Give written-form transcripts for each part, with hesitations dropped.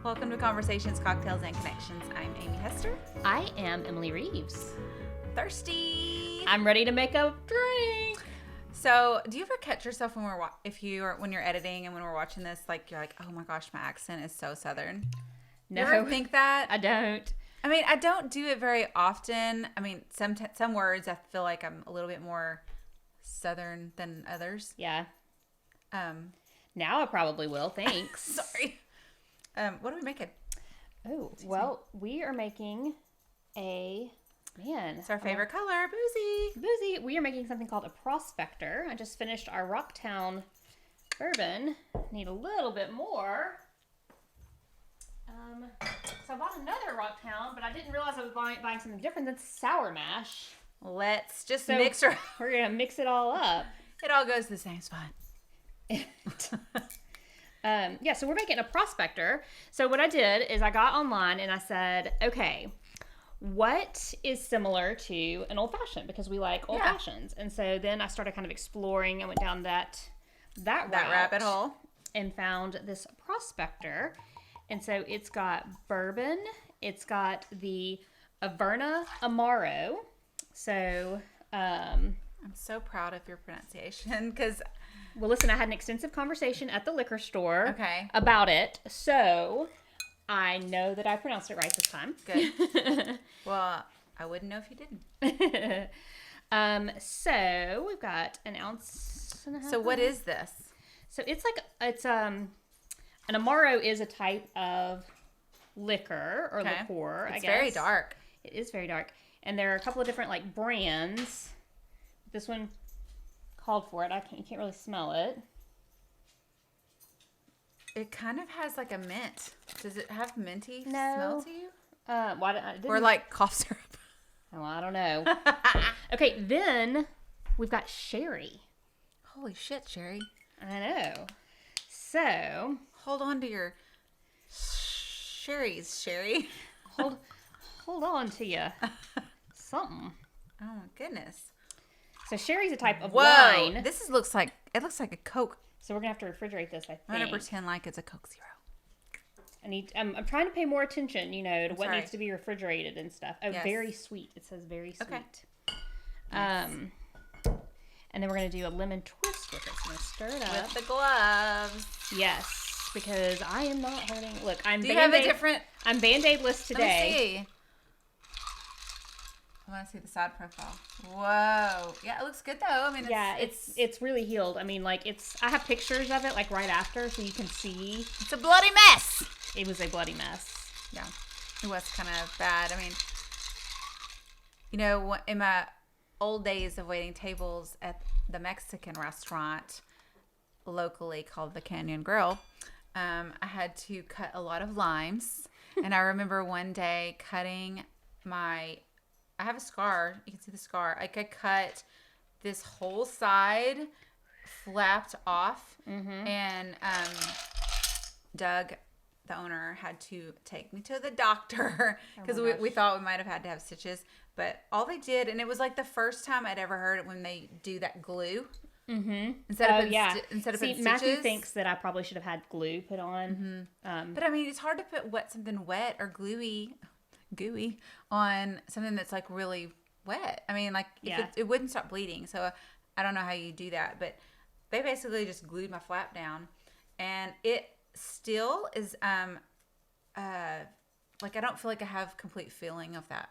Welcome to Conversations, Cocktails, and Connections. I'm Amy Hester. I am Emily Reeves. Thirsty. I'm ready to make a drink. So, do you ever catch yourself when when you're editing and when we're watching this, like you're like, oh my gosh, my accent is so Southern? No, you ever think that? I don't. I mean, I don't do it very often. I mean, some words I feel like I'm a little bit more Southern than others. Yeah. Now I probably will. Thanks. Sorry. What are we making? Oh, well, we are making It's our favorite color, boozy. We are making something called a prospector. I just finished our Rocktown bourbon. Need a little bit more. So I bought another Rocktown, but I didn't realize I was buying something different than sour mash. Let's just mix her. We're going to mix it all up. It all goes to the same spot. So we're making a prospector. So what I did is I got online and I said, okay, what is similar to an old fashioned? Because we like old fashions. And so then I started kind of exploring. I went down that rabbit hole and found this prospector. And so it's got bourbon. It's got the Averna Amaro. So I'm so proud of your pronunciation because... Well, listen, I had an extensive conversation at the liquor store about it. So I know that I pronounced it right this time. Good. Well, I wouldn't know if you didn't. So we've got an ounce and a half. So what is this? So it's an Amaro is a type of liquor or liqueur, I guess. It's very dark. It is very dark. And there are a couple of different like brands. This one called for it. You can't really smell it. It kind of has like a mint. Does it have minty No. smell to you? Or like cough syrup. Well, I don't know. Okay, then we've got sherry. Holy shit, Sherry. I know. So hold on to your sherries, Sherry. Hold on to you. Something. Oh my goodness. So sherry's a type of wine. This looks like a Coke. So we're gonna have to refrigerate this. I think. I'm gonna pretend like it's a Coke Zero. I'm trying to pay more attention, to what needs to be refrigerated and stuff. Oh, yes. Very sweet. It says very sweet. Okay. Nice. And then we're gonna do a lemon twist with it. So I'm gonna stir it up with the gloves. Yes, because I am not hurting. Look, I'm Band-Aid-less today. Let me see. I want to see the side profile. Whoa. Yeah, it looks good though. I mean, it's really healed. I mean, like I have pictures of it like right after so you can see. It's a bloody mess. It was a bloody mess. Yeah. It was kind of bad. I mean, in my old days of waiting tables at the Mexican restaurant locally called the Canyon Grill, I had to cut a lot of limes. And I remember one day cutting I have a scar. You can see the scar. Like I cut this whole side, flapped off, and Doug, the owner, had to take me to the doctor because we thought we might have had to have stitches. But all they did, and it was like the first time I'd ever heard it when they do that glue. Mm-hmm. Instead of stitches. Matthew thinks that I probably should have had glue put on. Mm-hmm. But I mean, it's hard to put something wet or gooey on something that's like really wet. I mean, like it wouldn't stop bleeding. So I don't know how you do that, but they basically just glued my flap down, and it still is like I don't feel like I have complete feeling of that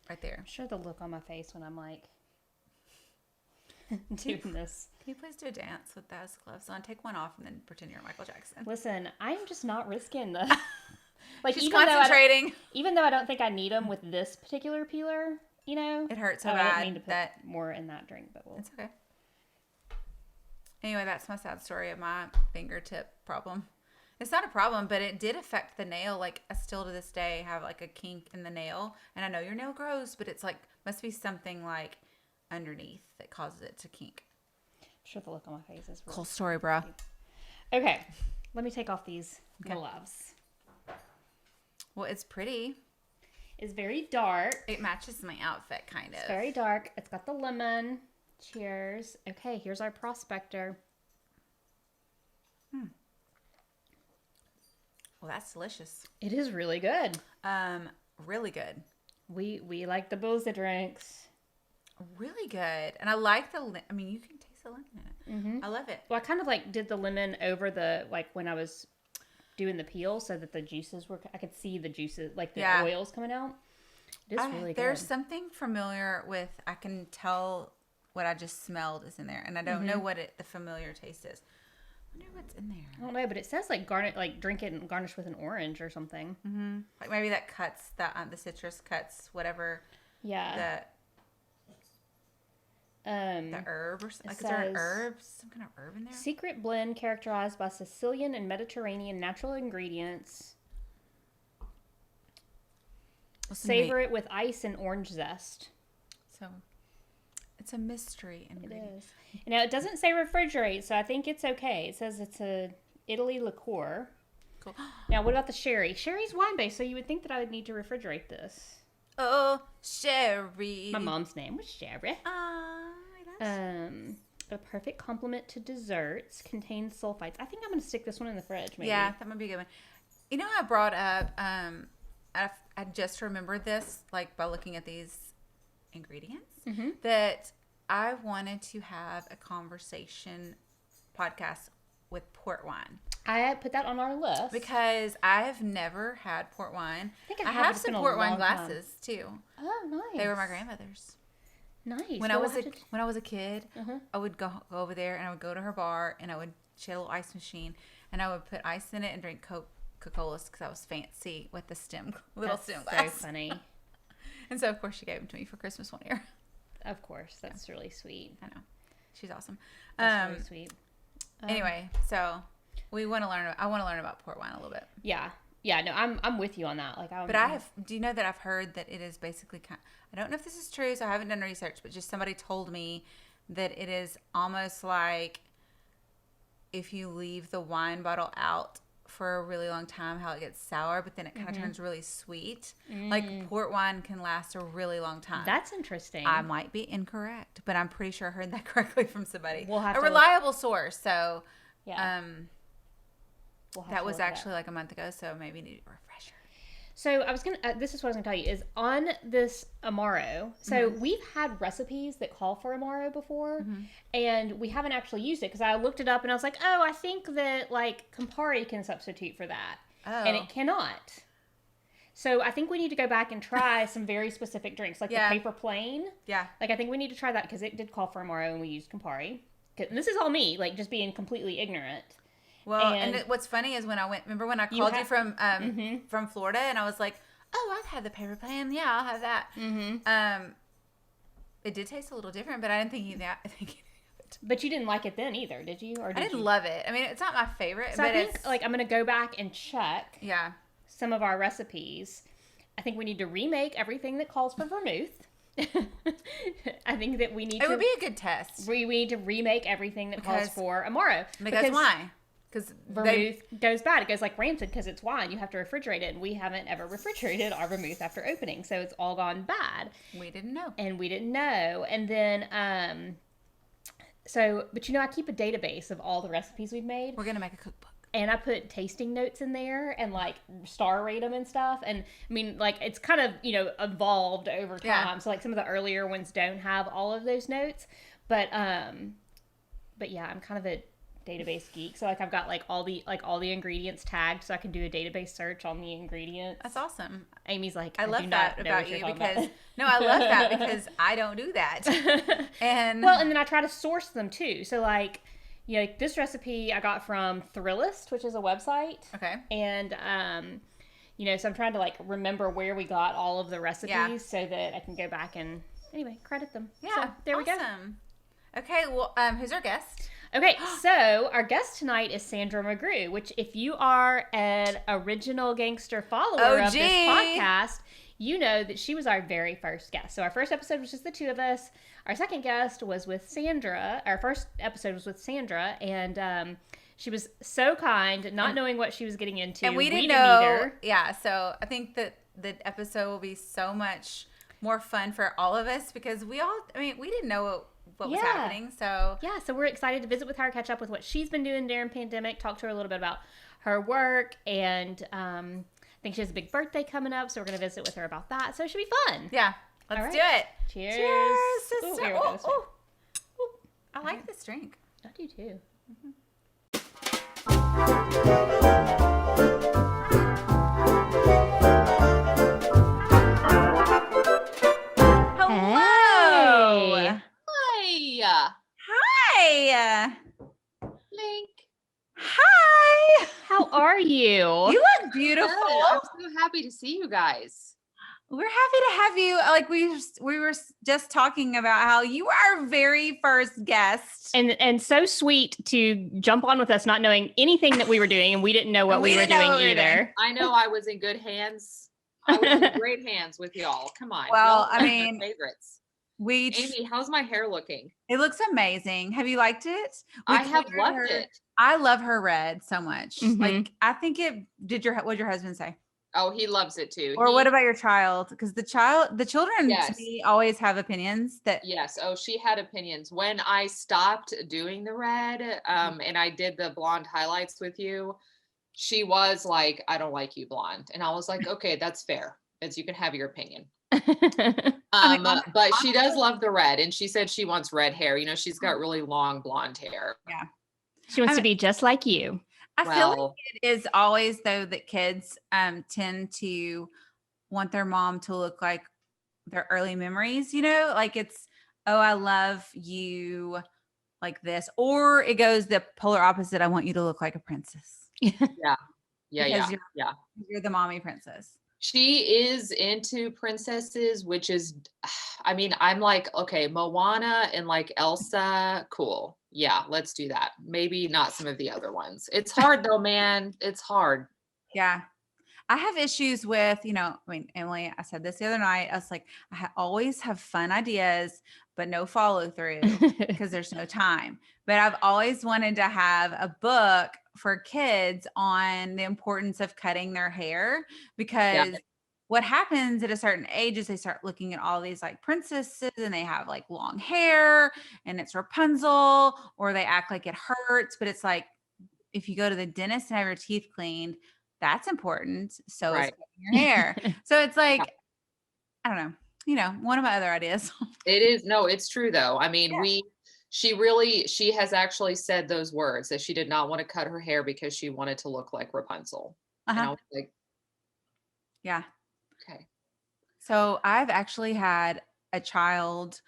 right there. I'm sure the look on my face when I'm like doing this. Can you please do a dance with those gloves on? Take one off and then pretend you're Michael Jackson. Listen, I'm just not risking the. Like she's concentrating. Even though I don't think I need them with this particular peeler, it hurts so bad. I didn't mean to put more in that drink, but it's okay. Anyway, that's my sad story of my fingertip problem. It's not a problem, but it did affect the nail. Like I still to this day have like a kink in the nail, and I know your nail grows, but it's like must be something like underneath that causes it to kink. I'm sure the look on my face is really cool story, bro. Okay, let me take off these gloves. Well, it's pretty. It's very dark. It matches my outfit, kind of. It's very dark. It's got the lemon. Cheers. Okay, here's our prospector. Well, that's delicious. It is really good. Really good. We like the boozy drinks. Really good. And I like I mean, you can taste the lemon in it. Mm-hmm. I love it. Well, I kind of like did the lemon over the, like when I was doing the peel so that the juices were, I could see the juices, like the oils coming out. It is really good. There's something familiar with, I can tell what I just smelled is in there. And I don't know what the familiar taste is. I wonder what's in there. I don't know, but it says like drink it and garnish with an orange or something. Mm-hmm. Like maybe that cuts, the citrus cuts whatever. Yeah. The herb or something. Like, is there an herb? Some kind of herb in there? Secret blend characterized by Sicilian and Mediterranean natural ingredients. Savor it with ice and orange zest. So, it's a mystery ingredient. It is. Now, it doesn't say refrigerate, so I think it's okay. It says it's a Italy liqueur. Cool. Now, what about the sherry? Sherry's wine-based, so you would think that I would need to refrigerate this. Oh, sherry. My mom's name was Sherry. A perfect complement to desserts, contains sulfites. I think I'm going to stick this one in the fridge, maybe. Yeah, that might be a good one. You know, I brought up, I just remembered this, like, by looking at these ingredients, that I wanted to have a conversation podcast with port wine. I put that on our list. Because I've never had port wine. I have some port wine glasses, too. Oh, nice. They were my grandmother's. Nice. When I was a kid, I would go over there and I would go to her bar and she had a little ice machine and I would put ice in it and drink Coca-Colas because I was fancy with the little stem glass. So funny. And so of course she gave them to me for Christmas one year. Of course, that's really sweet. I know, she's awesome. That's really sweet. Anyway, so I want to learn about port wine a little bit. Yeah, no, I'm with you on that. Do you know that I've heard that it is basically I don't know if this is true, so I haven't done research, but just somebody told me that it is almost like if you leave the wine bottle out for a really long time, how it gets sour, but then it kind of turns really sweet. Like port wine can last a really long time. That's interesting. I might be incorrect, but I'm pretty sure I heard that correctly from somebody. We'll have a reliable source. So, yeah. That was actually like a month ago, so maybe need a refresher. So this is what I was gonna tell you is on this Amaro. So we've had recipes that call for Amaro before, and we haven't actually used it because I looked it up and I was like, oh, I think that like Campari can substitute for that, and it cannot. So I think we need to go back and try some very specific drinks, like the Paper Plane. Yeah. Like I think we need to try that because it did call for Amaro and we used Campari. And this is all me, like just being completely ignorant. Well, and what's funny is when I remember when I called you from Florida and I was like, oh, I've had the Paper Plane. Yeah, I'll have that. It did taste a little different, but I didn't think of it. But you didn't like it then either, did you? Or I didn't love it. I mean, it's not my favorite. So but I think I'm going to go back and check some of our recipes. I think we need to remake everything that calls for vermouth. I think that we need It would be a good test. We need to remake everything that calls for Amaro. Because why? Because vermouth goes bad. It goes like rancid because it's wine. You have to refrigerate it. And we haven't ever refrigerated our vermouth after opening. So it's all gone bad. We didn't know. And then, but I keep a database of all the recipes we've made. We're going to make a cookbook. And I put tasting notes in there and like star rate them and stuff. And I mean, like it's kind of, evolved over time. Yeah. So like some of the earlier ones don't have all of those notes, but yeah, I'm kind of a database geek. So like I've got all the ingredients tagged so I can do a database search on the ingredients. That's awesome. Amy's like, I love that about you because I love that because I don't do that. And then I try to source them too. So like, this recipe I got from Thrillist, which is a website. Okay. And, so I'm trying to remember where we got all of the recipes so that I can go back and credit them. Yeah. So there we go. Okay. Well, who's our guest? Okay. So our guest tonight is Sandra McGrew, which if you are an original gangster follower of this podcast, you know that she was our very first guest. So our first episode was just the two of us. Our second guest was with Sandra. Our first episode was with Sandra, and she was so kind, not knowing what she was getting into. And we didn't know either. Yeah, so I think that the episode will be so much more fun for all of us because we didn't know what was Yeah. happening. So Yeah, so we're excited to visit with her, catch up with what she's been doing during pandemic, talk to her a little bit about her work, and I think she has a big birthday coming up, so we're going to visit with her about that. So it should be fun. yeah, let's All right. do it. Cheers. Cheers, Ooh, sister. here we go, this way. Ooh. I like this drink. I do too. Hello. Hey. Hi, Hi. Link. Hi. How are you? You look beautiful. I'm so happy to see you guys. We're happy to have you. Like we were just talking about how you are our very first guest. And so sweet to jump on with us, not knowing anything that we were doing, and we didn't know what we were doing either. I know I was in good hands. I was in great hands with y'all. Come on. Well, Y'all I are my mean, favorites. We Amy, how's my hair looking? It looks amazing. Have you liked it? We I have colored loved her- it. I love her red so much. Mhm. Like I think it did what did your husband say? Oh, he loves it too. Or what about your child? Because the children Yes. to me always have opinions that Yes. Oh, she had opinions. When I stopped doing the red, and I did the blonde highlights with you, she was like, I don't like you blonde. And I was like, okay, that's fair. As you can have your opinion. I mean, But she does love the red, and she said she wants red hair. You know, she's got really long blonde hair. She wants I to be just like you. I feel like Well, it is always though that kids tend to want their mom to look like their early memories, like it's, oh, I love you like this, or it goes the polar opposite. I want you to look like a princess. yeah. Because you're the mommy princess. She is into princesses, which is, I mean, I'm like, okay, Moana and like Elsa, cool. Yeah, let's do that. Maybe not some of the other ones. It's hard though, man. It's hard. Yeah. I have issues with, Emily, I said this the other night. I was like, always have fun ideas, but no follow through because there's no time. But I've always wanted to have a book for kids on the importance of cutting their hair, because what happens at a certain age is they start looking at all these like princesses and they have like long hair and it's Rapunzel, or they act like it hurts. But it's like, if you go to the dentist and have your teeth cleaned, that's important. So is cutting your hair. So it's like, I don't know, one of my other ideas. It is. No, it's true though. I mean, she has actually said those words, that she did not want to cut her hair because she wanted to look like Rapunzel. And I was like, yeah. Okay. So I've actually had a child,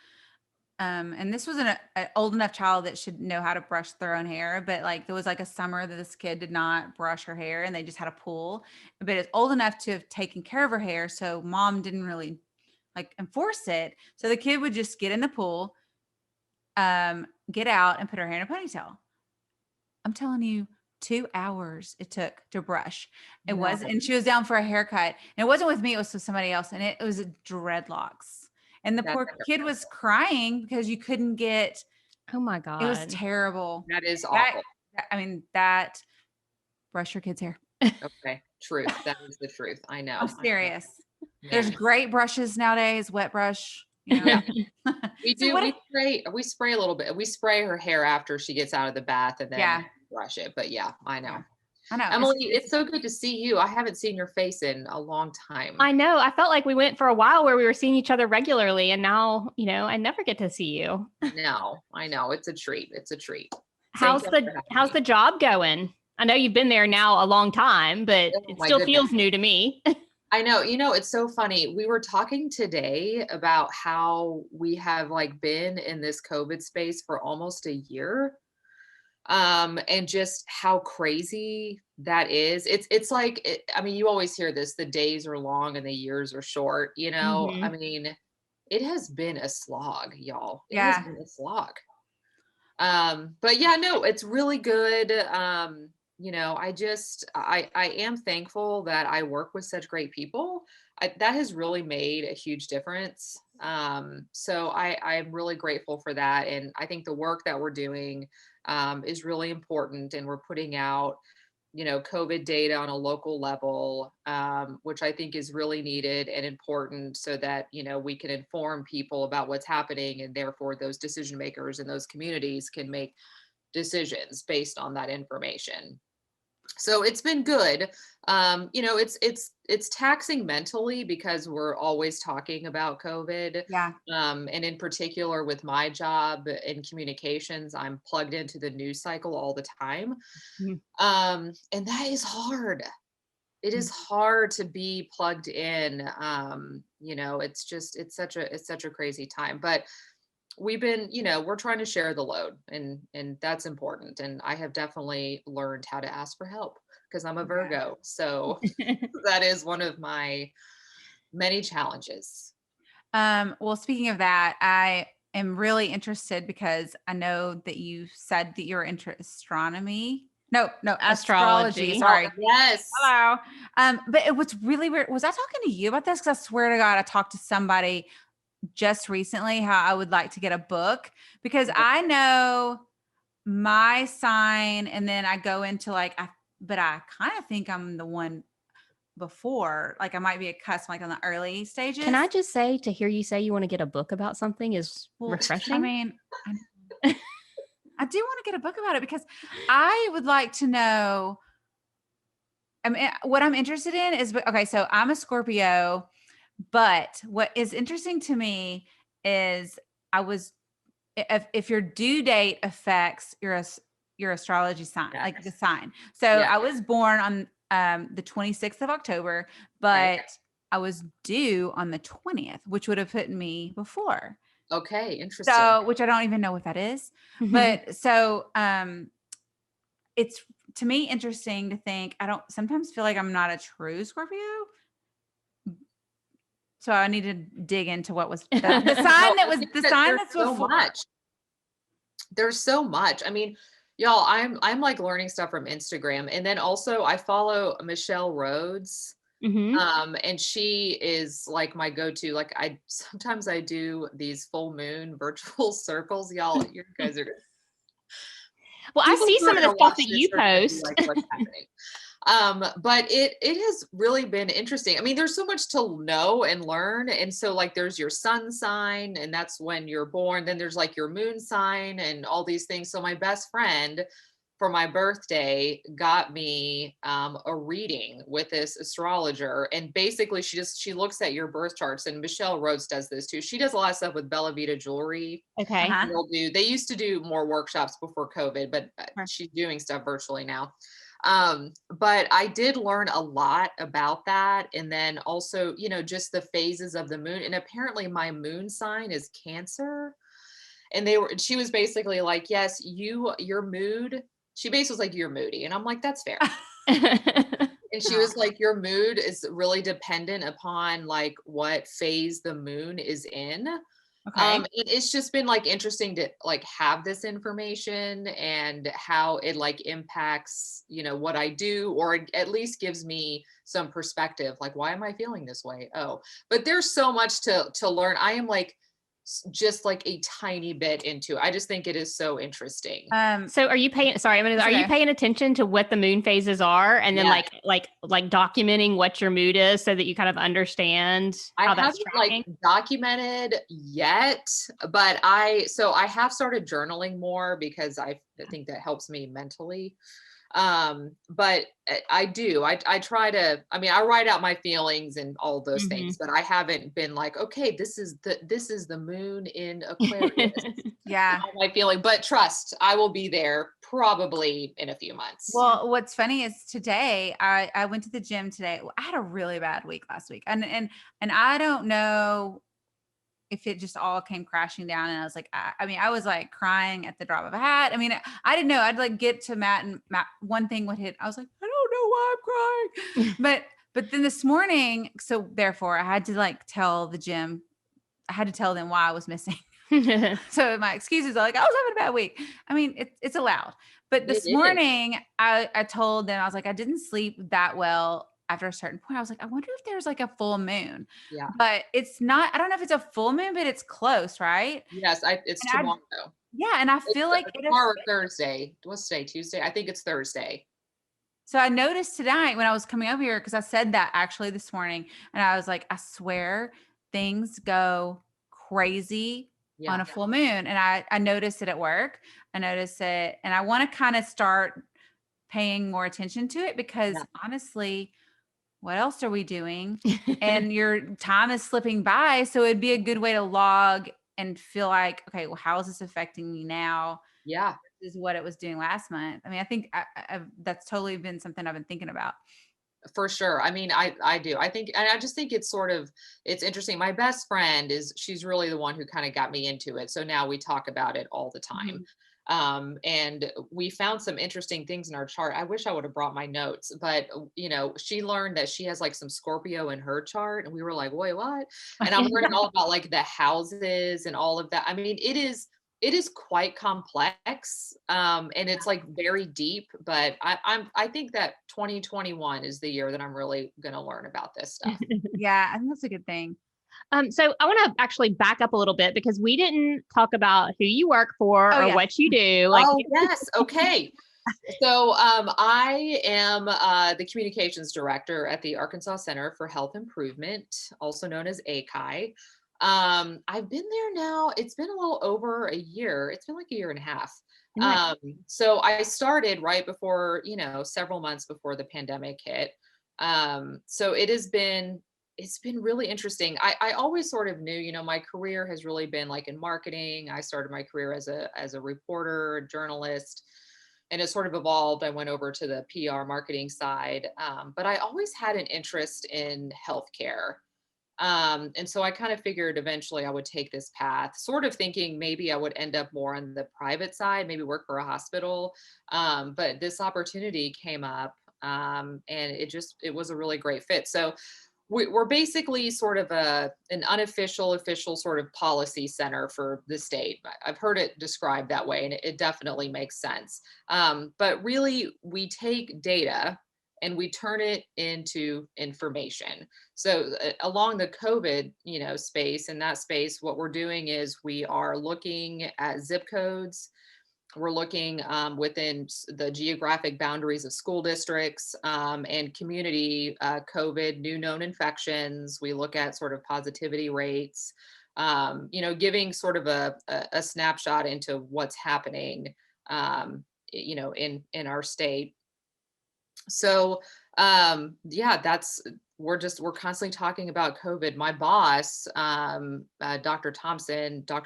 and this was an old enough child that should know how to brush their own hair, but like there was like a summer that this kid did not brush her hair and they just had a pool, but it's old enough to have taken care of her hair. So mom didn't really like enforce it. So the kid would just get in the pool, get out and put her hair in a ponytail. I'm telling you, 2 hours it took to brush. It was, and she was down for a haircut, and it wasn't with me, it was with somebody else, and it was dreadlocks. And the poor kid was crying because you couldn't get. Oh my God. It was terrible. That is awful. That brush your kid's hair. Okay. Truth. That is the truth. I know. I'm serious. Yeah. There's great brushes nowadays, wet brush. Yeah. We do. We spray a little bit. We spray her hair after she gets out of the bath and then brush it. But yeah, I know. Yeah. I know. Emily, it's so good to see you. I haven't seen your face in a long time. I know. I felt like we went for a while where we were seeing each other regularly, and now, I never get to see you. No, I know. It's a treat. It's a treat. How's the job going? I know you've been there now a long time, but it still feels new to me. I know. It's so funny. We were talking today about how we have like been in this COVID space for almost a year. And just how crazy that is. It's like, I mean, you always hear this, the days are long and the years are short, Mhm. I mean, it has been a slog, y'all. It Yeah. has been a slog. But yeah, no, it's really good. I am thankful that I work with such great people. That has really made a huge difference. So I'm really grateful for that. And I think the work that we're doing is really important, and we're putting out COVID data on a local level, which I think is really needed and important so that, we can inform people about what's happening, and therefore those decision makers in those communities can make decisions based on that information. So it's been good. It's taxing mentally because we're always talking about COVID. Yeah. And in particular with my job in communications, I'm plugged into the news cycle all the time. Mhm. And that is hard. It is hard to be plugged in. It's such a crazy time. But we've been, we're trying to share the load, and that's important. And I have definitely learned how to ask for help because I'm a Virgo. So that is one of my many challenges. Well, speaking of that, I am really interested because I know that you said that you're into astronomy. No, astrology. Astrology. Sorry. Yes. Hello. But it was really weird. Was I talking to you about this? Because I swear to God, I talked to somebody just recently how I would like to get a book, because I know my sign, and then I go into but I kind of think I'm the one before, like I might be a cusp, like on the early stages. Can I just say, to hear you say you want to get a book about something is refreshing. I mean, I do want to get a book about it because I would like to know. I mean, what I'm interested in is, okay, so I'm a Scorpio, but what is interesting to me is if your due date affects your astrology sign, like the sign. So I was born on the 26th of October, but I was due on the 20th, which would have put me before. Okay, interesting. So, which I don't even know what that is. But so it's, to me, interesting to think. I don't sometimes feel like I'm not a true Scorpio. So I need to dig into what was the sign that was the sign that's so before. much. There's so much. I mean, y'all, I'm like learning stuff from Instagram, and then also I follow Michelle Rhodes. And she is like my go-to. Like sometimes I do these full moon virtual circles. Y'all, you guys are good. Well, I see some of the stuff that you post. Like what's happening. But it has really been interesting. I mean, there's so much to know and learn. And so like there's your sun sign, and that's when you're born. Then there's like your moon sign and all these things. So my best friend for my birthday got me a reading with this astrologer. And basically she looks at your birth charts, and Michelle Rhodes does this too. She does a lot of stuff with Bella Vita jewelry. Okay. They used to do more workshops before COVID, but she's doing stuff virtually now. But I did learn a lot about that. And then also, just the phases of the moon. And apparently my moon sign is Cancer. And she was basically like, yes, your mood. She basically was like, you're moody. And I'm like, that's fair. And she was like, your mood is really dependent upon like what phase the moon is in. Okay. It's just been like interesting to like have this information and how it like impacts, what I do, or at least gives me some perspective. Like, why am I feeling this way? Oh, but there's so much to learn. I am like just like a tiny bit into it. I just think it is so interesting. So are you paying you paying attention to what the moon phases are, and then like documenting what your mood is so that you kind of understand how that's tracking? Like documented yet, but I have started journaling more because I think that helps me mentally. But I try to, I write out my feelings and all those things, but I haven't been like, okay, this is the moon in Aquarius. Yeah. My feeling, but trust, I will be there probably in a few months. Well, what's funny is today I went to the gym today. I had a really bad week last week, and I don't know if it just all came crashing down, and I was like, I was like crying at the drop of a hat. I mean, I didn't know. I'd like get to Matt, and Matt, one thing would hit. I was like, I don't know why I'm crying. but then this morning, so therefore I had to like tell the gym, I had to tell them why I was missing. So my excuses are like, I was having a bad week. I mean, it's allowed. But this morning I told them, I was like, I didn't sleep that well. After a certain point, I was like, I wonder if there's like a full moon. Yeah. But it's not, I don't know if it's a full moon, but it's close, right? Yes, it's tomorrow. And I feel like tomorrow or Thursday. What's today? Tuesday? I think it's Thursday. So I noticed tonight when I was coming over here, because I said that actually this morning, and I was like, I swear things go crazy on Yeah. a full moon. And I noticed it at work. I noticed it, and I want to kind of start paying more attention to it because Yeah. honestly, what else are we doing? And your time is slipping by. So it'd be a good way to log and feel like, okay, well, how is this affecting me now? Yeah. Is what it was doing last month. I mean, I think that's totally been something I've been thinking about. For sure. I mean, I do. I think, and I just think it's sort of, it's interesting. My best friend she's really the one who kind of got me into it. So now we talk about it all the time. Mhm. And we found some interesting things in our chart. I wish I would have brought my notes, but she learned that she has like some Scorpio in her chart, and we were like, wait, what? And I'm learning all about like the houses and all of that. I mean, it is quite complex, and it's like very deep, but I think that 2021 is the year that I'm really going to learn about this stuff. Yeah, I think that's a good thing. So I want to actually back up a little bit because we didn't talk about who you work for Oh or yeah. what you do. Oh, yes. Okay. So I am the communications director at the Arkansas Center for Health Improvement, also known as ACI. I've been there now. It's been a little over a year. It's been like a year and a half. Nice. So I started right before, several months before the pandemic hit. So it's been really interesting. I always sort of knew, my career has really been like in marketing. I started my career as a reporter, a journalist, and it sort of evolved. I went over to the PR marketing side, but I always had an interest in healthcare. And so I kind of figured eventually I would take this path, sort of thinking maybe I would end up more on the private side, maybe work for a hospital. But this opportunity came up, and it was a really great fit. So we're basically sort of an unofficial, official sort of policy center for the state. I've heard it described that way, and it definitely makes sense. But really, we take data and we turn it into information. So along the COVID, space, in that space, what we're doing is we are looking at zip codes. We're looking within the geographic boundaries of school districts, and community COVID, new known infections. We look at sort of positivity rates, giving sort of a snapshot into what's happening, in our state. So yeah, we're constantly talking about COVID. My boss, Dr.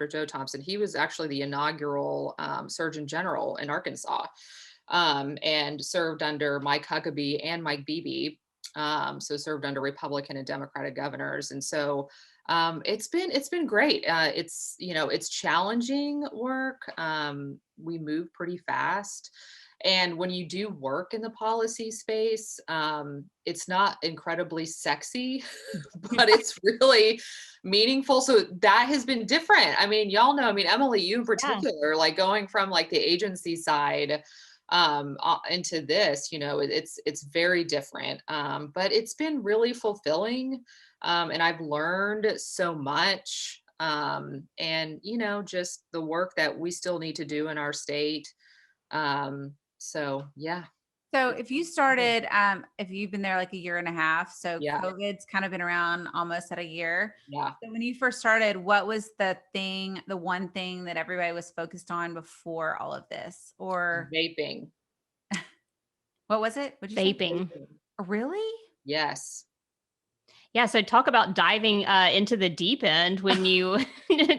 Joe Thompson, he was actually the inaugural Surgeon General in Arkansas, and served under Mike Huckabee and Mike Beebe. So served under Republican and Democratic governors. And so it's been great. It's challenging work. We move pretty fast. And when you do work in the policy space, it's not incredibly sexy, but it's really meaningful. So that has been different. I mean, y'all know, I mean, Emily, you in Yeah. particular, like going from like the agency side into this, it's very different. But it's been really fulfilling. And I've learned so much. And, just the work that we still need to do in our state. So yeah, So if you've been there like a year and a half, so yeah, COVID's kind of been around almost at a year. yeah. So when you first started, what was the one thing that everybody was focused on before all of this? Or Vaping. what was it? What'd you say? Vaping. Really? Yes. Yeah. So talk about diving into the deep end when you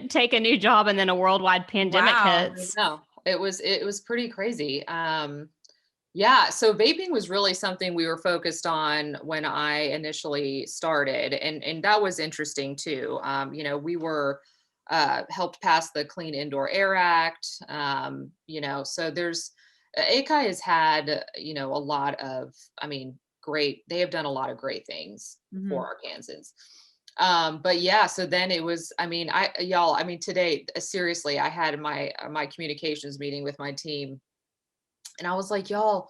take a new job and then a worldwide pandemic Wow. hits. No, it was pretty crazy. Yeah, so vaping was really something we were focused on when I initially started, and that was interesting too. We were helped pass the Clean Indoor Air Act. So ACI has had, a lot of, I mean, great. They have done a lot of great things Mhm. for Arkansans. But yeah, so then it was, I mean, today, seriously, I had my communications meeting with my team, and I was like, y'all,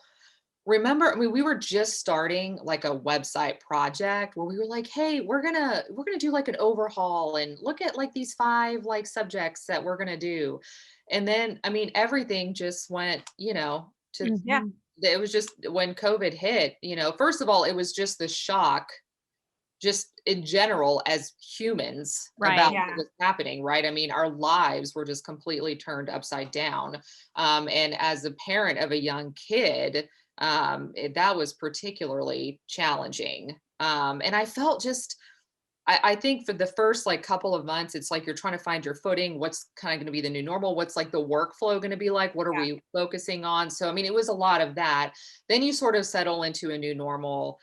remember, I mean, we were just starting like a website project where we were like, hey, we're gonna do like an overhaul and look at like these 5 like subjects that we're gonna do. And then, I mean, everything just went, to Yeah. it was just when COVID hit, first of all, it was just the shock, just in general as humans Right. about Yeah. what was happening, right? I mean, our lives were just completely turned upside down. And as a parent of a young kid, that was particularly challenging. And I felt just, I think for the first like couple of months, it's like you're trying to find your footing. What's kind of going to be the new normal? What's like the workflow going to be like? What are Yeah. we focusing on? So, I mean, it was a lot of that. Then you sort of settle into a new normal.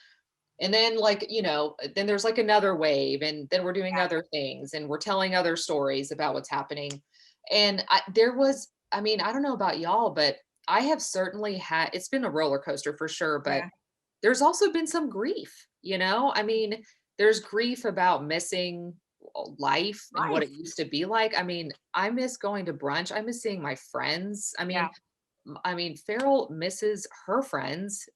And then like, then there's like another wave, and then we're doing Yeah. other things, and we're telling other stories about what's happening. And I mean, I don't know about y'all, but I have certainly it's been a roller coaster for sure, but Yeah. there's also been some grief, I mean, there's grief about missing life and what it Life. used to be like. I mean, I miss going to brunch. I miss seeing my friends. Yeah. I mean, Farrell misses her friends,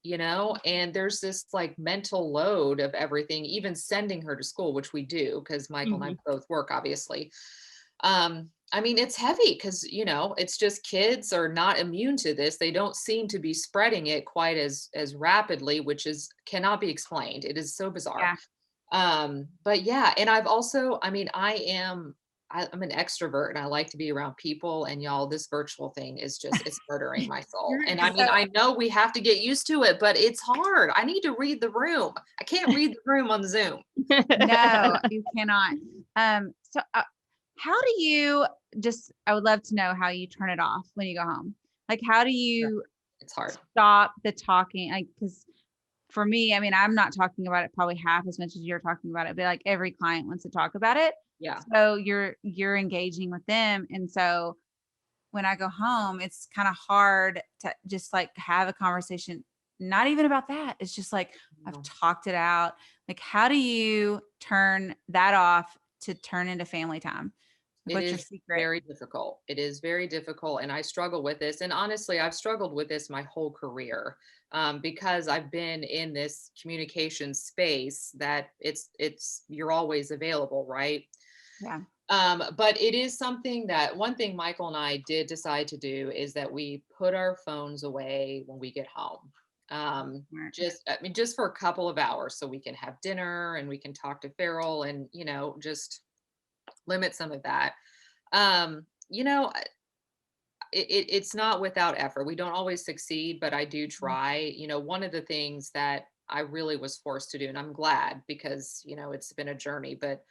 and there's this like mental load of everything, even sending her to school, which we do because Michael and Mhm. I both work, obviously. I mean, it's heavy because, it's just kids are not immune to this. They don't seem to be spreading it quite as rapidly, which is cannot be explained. It is so bizarre. Yeah. But yeah, and I've also, I mean, I'm an extrovert and I like to be around people, and y'all, this virtual thing is just, it's murdering my soul. And I mean, So I know we have to get used to it, but it's hard. I need to read the room. I can't read the room on Zoom. no, you cannot. So how do you I would love to know how you turn it off when you go home. Like, how do Yeah, you it's hard. stop the talking? Like, because for me, I mean, I'm not talking about it probably half as much as you're talking about it, but like every client wants to talk about it. Yeah. So you're engaging with them. And so when I go home, it's kind of hard to just like have a conversation, not even about that. It's just like I've No. talked it out. Like, how do you turn that off to turn into family time? Like, It what's your is secret? very difficult. It is very difficult. And I struggle with this. And honestly, I've struggled with this my whole career, because I've been in this communication space that you're always available, right? Yeah. But it is something that one thing Michael and I did decide to do is that we put our phones away when we get home. Smart. I mean, just for a couple of hours so we can have dinner and we can talk to Farrell and, just limit some of that. Um, you know, it's not without effort. We don't always succeed, but I do try. One of the things that I really was forced to do, and I'm glad because, it's been a journey, but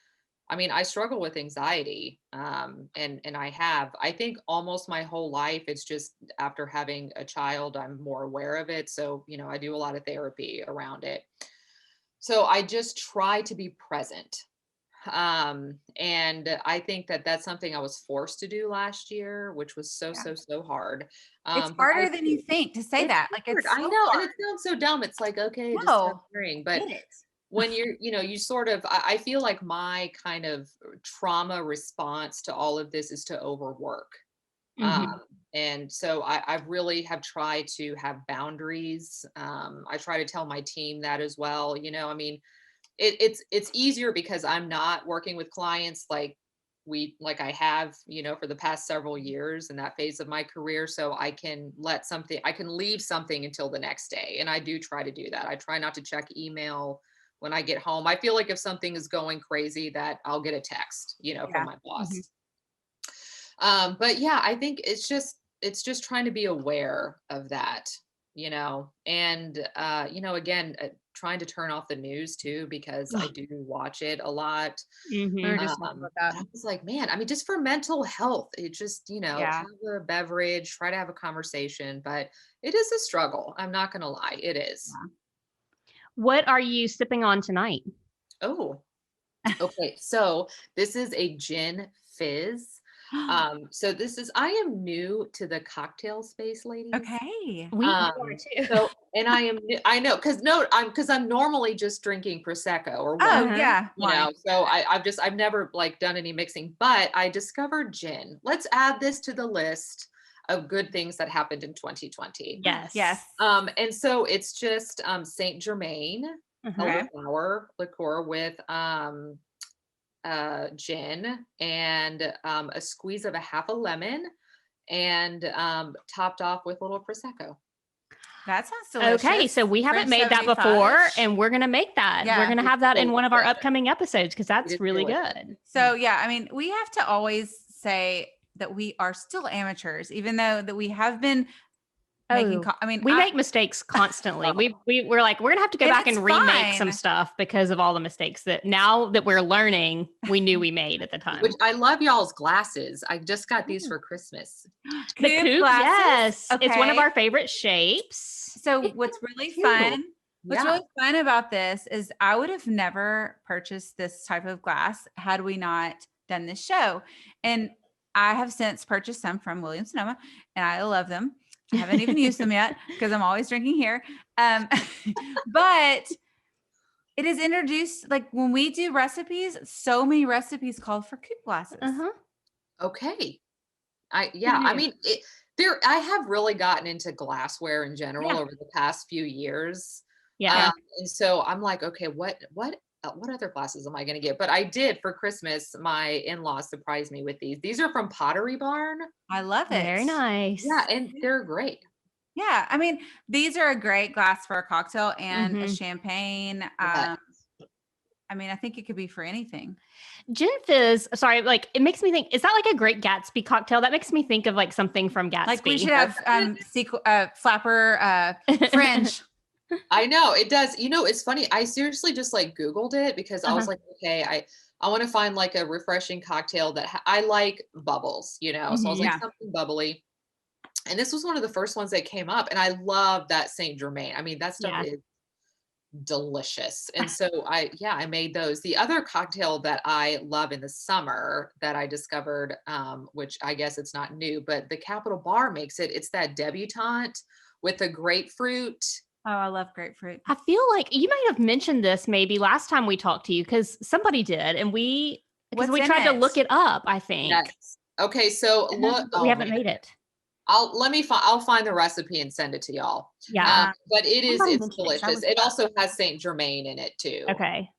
I mean, I struggle with anxiety. And I think almost my whole life. It's just after having a child, I'm more aware of it. So, I do a lot of therapy around it. So I just try to be present. And I think that that's something I was forced to do last year, which was so, Yeah. so, so hard. It's But I harder than you think to say it's that. Like, hard. it's I so know. And hard. it sounds so dumb. It's like, okay, just stop No, worrying. But get it. when you're, you sort of, I feel like my kind of trauma response to all of this is to overwork. Um, Mhm. and so I really have tried to have boundaries. I try to tell my team that as well. I mean, it's easier because I'm not working with clients like I have, for the past several years in that phase of my career. So I can leave something until the next day. And I do try to do that. I try not to check email when I get home. I feel like if something is going crazy that I'll get a text, from Yeah. my boss. Mhm. But yeah, I think it's just trying to be aware of that, and again, trying to turn off the news too because I do watch it a lot. We were Mhm. just talking about But that. I was like, man, I mean, just for mental health, it just, Yeah. have a beverage, try to have a conversation, but it is a struggle. I'm not gonna lie, it is. Yeah. What are you sipping on tonight? Oh, okay. So this is a gin fizz. So I am new to the cocktail space, ladies. Okay. We are Um, too. so and I know because I'm normally just drinking prosecco or Oh, wine, Uh-huh. yeah. Wine. so I've never like done any mixing, but I discovered gin. Let's add this to the list of good things that happened in 2020. Yes. Yes. And so it's just Saint Germain Uh-huh. Okay. elderflower liqueur with gin and a squeeze of a half a lemon and topped off with a little prosecco. That sounds delicious. Okay, so we haven't French made that 75. before, and we're gonna make that. Yeah. We're gonna have that in It's one of our delicious. upcoming episodes because that's It is really delicious. good. So yeah, I mean, we have to always say that we are still amateurs, even though that we have been making. I mean, we make mistakes constantly. Oh. We're like, we're gonna have to go And back it's and remake some fine. stuff because of all the mistakes that now that we're learning, we knew we made at the time. Which I love y'all's glasses. I just got these for Christmas. The coupe, glasses. yes, it's one of Okay. our favorite shapes. So It's what's really cute. fun? What's Yeah. really fun about this is I would have never purchased this type of glass had we not done this show. And I have since purchased some from Williams Sonoma, and I love them. I haven't even used them yet because I'm always drinking here. But it is introduced, like when we do recipes, so many recipes called for coupe glasses. Okay. I mean, I have really gotten into glassware in general Yeah. over the past few years. Yeah. And so I'm like, okay, what other glasses am I going to get? But I did for Christmas. My in-laws surprised me with these. These are from Pottery Barn. I love it. Very nice. Yeah, and they're great. Yeah, I mean, these are a great glass for a cocktail and a Mhm. champagne. Yes. I mean, I think it could be for anything. Gin fizz, sorry, like it makes me think, is that like a Great Gatsby cocktail? That makes me think of like something from Gatsby. Like we should have flapper fringe. I know it does. You know, it's funny. I seriously just like Googled it because I was like, okay, I want to find like a refreshing cocktail that I like bubbles, you know? So I was like Yeah. something bubbly. And this was one of the first ones that came up. And I love that Saint Germain. I mean, that stuff is delicious. And so I made those. The other cocktail that I love in the summer that I discovered, which I guess it's not new, but the Capital Bar makes it. It's that debutante with the grapefruit. Oh, I love grapefruit. I feel like you might have mentioned this maybe last time we talked to you because somebody did, and we What's in tried to it? look it up. I think Yes. Okay, so look, but we haven't made it. I'll find the recipe and send it to y'all. Yeah, But it's mentioned it, 'cause I delicious. was- It also has Saint Germain in it too. okay.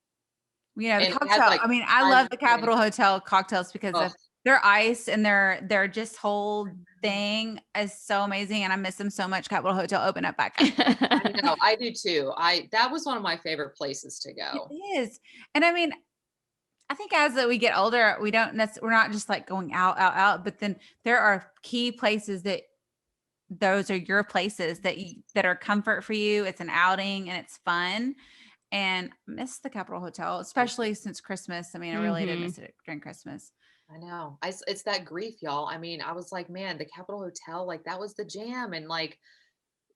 You know, the And it has, cocktail. like, I mean, I love the Capitol Hotel cocktails because Oh. of their ice and their just whole thing is so amazing, and I miss them so much. Capitol Hotel, open up back up. I know, I do too. That was one of my favorite places to go. It is, and I mean, I think as we get older, we're not just like going out, but then there are key places that those are your places that are comfort for you. It's an outing and it's fun. And I miss the Capitol Hotel, especially since Christmas. I mean, I really did miss it during Christmas. I know. It's that grief, y'all. I mean, I was like, man, the Capitol Hotel, like that was the jam. And like